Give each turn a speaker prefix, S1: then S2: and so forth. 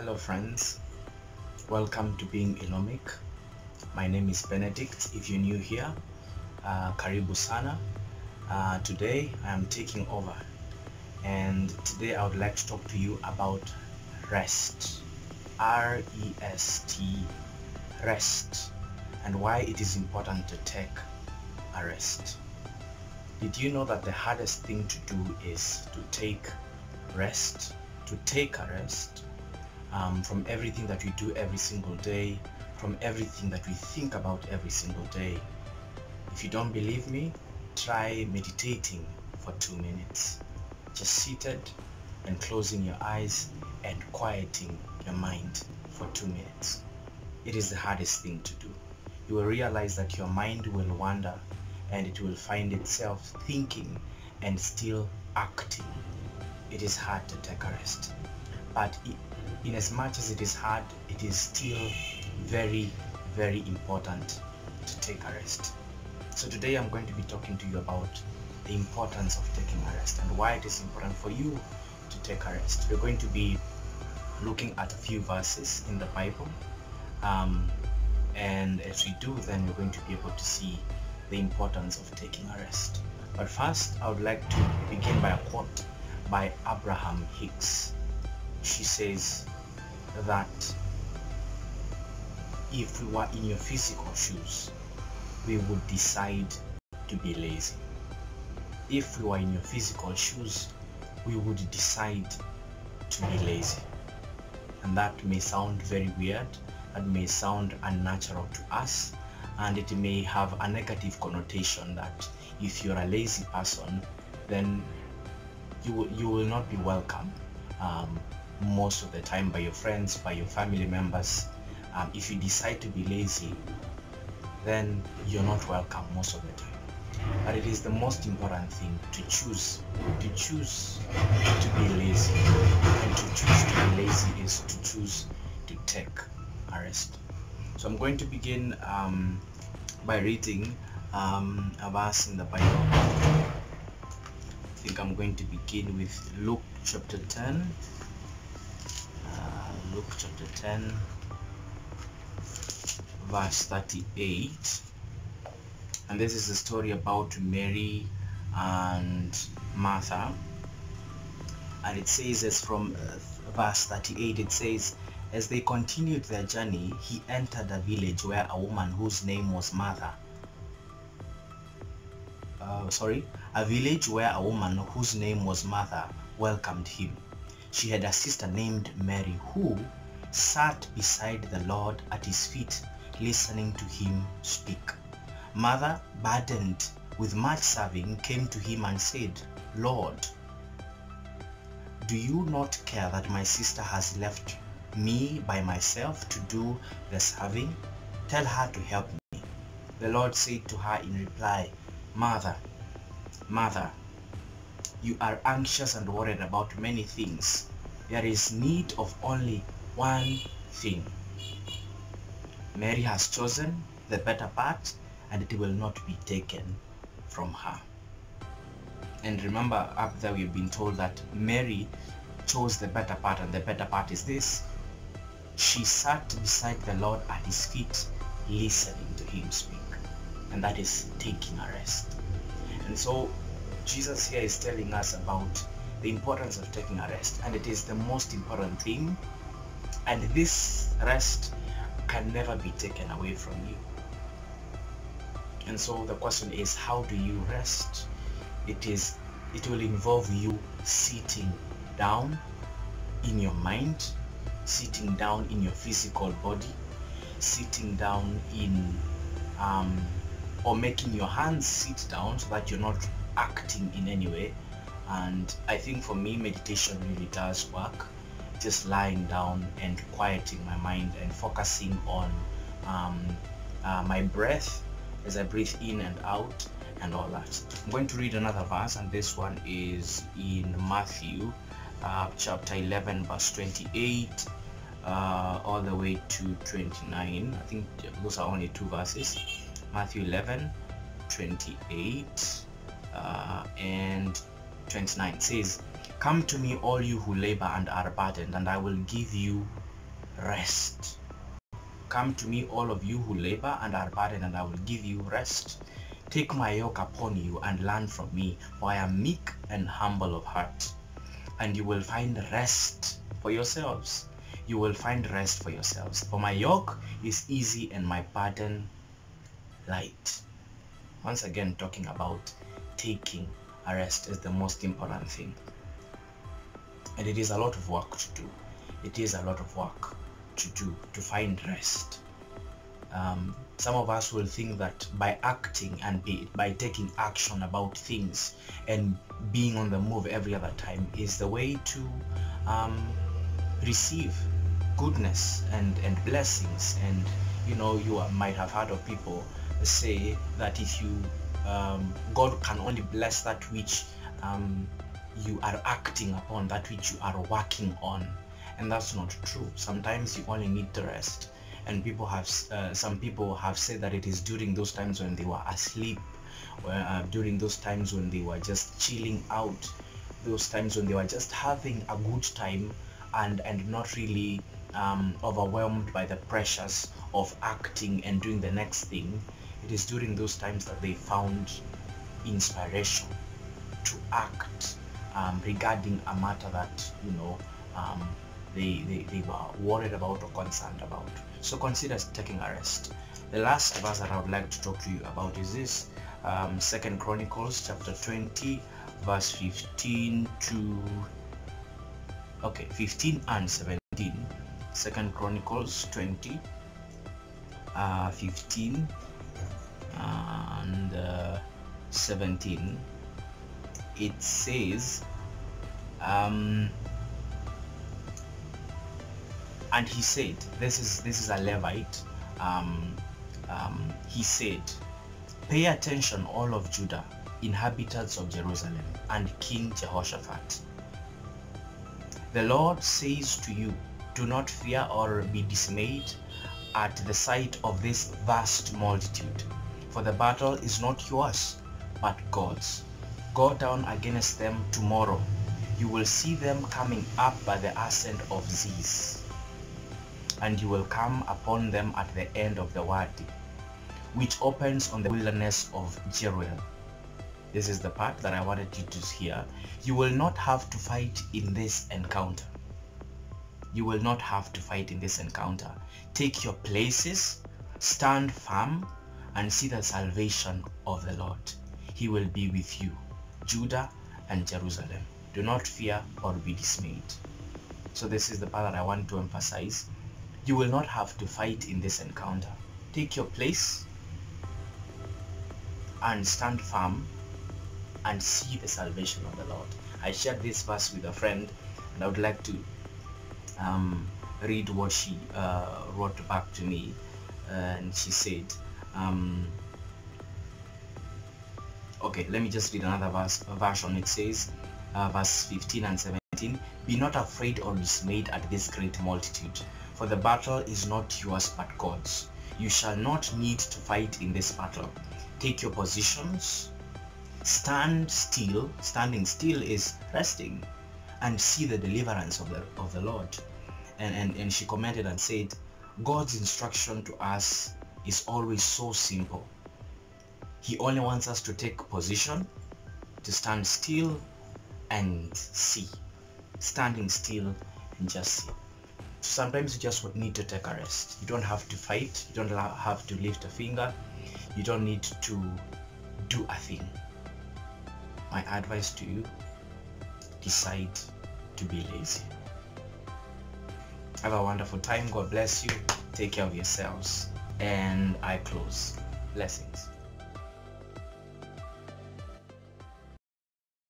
S1: Hello friends, welcome to being Ilomic. My name is Benedict. If you're new here, karibu sana. Today I am taking over, and today I would like to talk to you about rest. R-E-S-T, rest, and why it is important to take a rest. Did you know that the hardest thing to do is to take rest, to take a rest from everything that we do every single day, from everything that we think about every single day? If you don't believe me, try meditating for 2 minutes, just seated and closing your eyes and quieting your mind for 2 minutes. It is the hardest thing to do. You will realize that your mind will wander and it will find itself thinking and still acting. It is hard to take a rest, but in as much as it is hard, it is still very, very important to take a rest. So today I'm going to be talking to you about the importance of taking a rest and why it is important for you to take a rest. We're going to be looking at a few verses in the Bible, and as we do, then we're going to be able to see the importance of taking a rest. But first, I would like to begin by a quote by Abraham Hicks. She says that if we were in your physical shoes, we would decide to be lazy. If we were in your physical shoes, we would decide to be lazy. And that may sound very weird, that may sound unnatural to us, and it may have a negative connotation that if you're a lazy person, then you will not be welcome most of the time by your friends, by your family members. If you decide to be lazy, then you're not welcome most of the time. But it is the most important thing to choose to be lazy, and to choose to be lazy is to choose to take a rest. So I'm going to begin by reading a verse in the Bible. I think I'm going to begin with Luke chapter 10. Luke chapter 10 verse 38, and this is the story about Mary and Martha. And it says, as from verse 38, it says, as they continued their journey, he entered a village where a woman whose name was Martha welcomed him. She had a sister named Mary who sat beside the Lord at his feet, listening to him speak. Martha, burdened with much serving, came to him and said, Lord, do you not care that my sister has left me by myself to do the serving? Tell her to help me. The Lord said to her in reply, Martha, Martha, you are anxious and worried about many things. There is need of only one thing. Mary has chosen the better part, and it will not be taken from her. And remember, up there we've been told that Mary chose the better part, and the better part is this: she sat beside the Lord at his feet, listening to him speak. And that is taking a rest. And so Jesus here is telling us about the importance of taking a rest, and it is the most important thing, and this rest can never be taken away from you. And so the question is, how do you rest? It will involve you sitting down in your mind, sitting down in your physical body, sitting down in or making your hands sit down so that you're not acting in any way. And I think for me, meditation really does work, just lying down and quieting my mind and focusing on my breath as I breathe in and out and all that. I'm going to read another verse, and this one is in Matthew chapter 11 verse 28 all the way to 29. I think those are only two verses. Matthew 11 28 and 29 says, Come to me, all you who labor and are burdened, and I will give you rest. Come to me, all of you who labor and are burdened, and I will give you rest. Take my yoke upon you and learn from me, for I am meek and humble of heart, and you will find rest for yourselves. You will find rest for yourselves. For my yoke is easy and my burden light. Once again, talking about taking a rest is the most important thing. And it is a lot of work to do. It is a lot of work to do to find rest. Some of us will think that by acting and by taking action about things and being on the move every other time is the way to receive goodness and blessings. And you know, you might have heard of people say that if you God can only bless that which you are acting upon, that which you are working on, and that's not true. Sometimes you only need to rest. And people have some people have said that it is during those times when they were asleep, during those times when they were just chilling out, those times when they were just having a good time and not really overwhelmed by the pressures of acting and doing the next thing. It is during those times that they found inspiration to act regarding a matter that, you know, they were worried about or concerned about. So consider taking a rest. The last verse that I would like to talk to you about is this, 2 Chronicles chapter 20 verse 15 and 17. 2 Chronicles 20 15 and 17. It says, and he said, this is a Levite. He said, pay attention, all of Judah, inhabitants of Jerusalem, and King Jehoshaphat. The Lord says to you, do not fear or be dismayed at the sight of this vast multitude, for the battle is not yours, but God's. Go down against them tomorrow. You will see them coming up by the ascent of Ziz, and you will come upon them at the end of the Wadi, which opens on the wilderness of Jeruel. This is the part that I wanted you to hear. You will not have to fight in this encounter. You will not have to fight in this encounter. Take your places, stand firm, and see the salvation of the Lord. He will be with you, Judah and Jerusalem. Do not fear or be dismayed. So this is the part that I want to emphasize. You will not have to fight in this encounter. Take your place and stand firm and see the salvation of the Lord. I shared this verse with a friend, and I would like to read what she wrote back to me. And she said, okay, let me just read another version. It says, verse 15 and 17, be not afraid or dismayed at this great multitude, for the battle is not yours but God's. You shall not need to fight in this battle. Take your positions, stand still. Standing still is resting, and see the deliverance of the Lord. And she commented and said, God's instruction to us is always so simple. He only wants us to take position, to stand still and see. Standing still and just see. Sometimes you just need to take a rest. You don't have to fight. You don't have to lift a finger. You don't need to do a thing. My advice to you, decide to be lazy. Have a wonderful time. God bless you. Take care of yourselves. And I close. Blessings.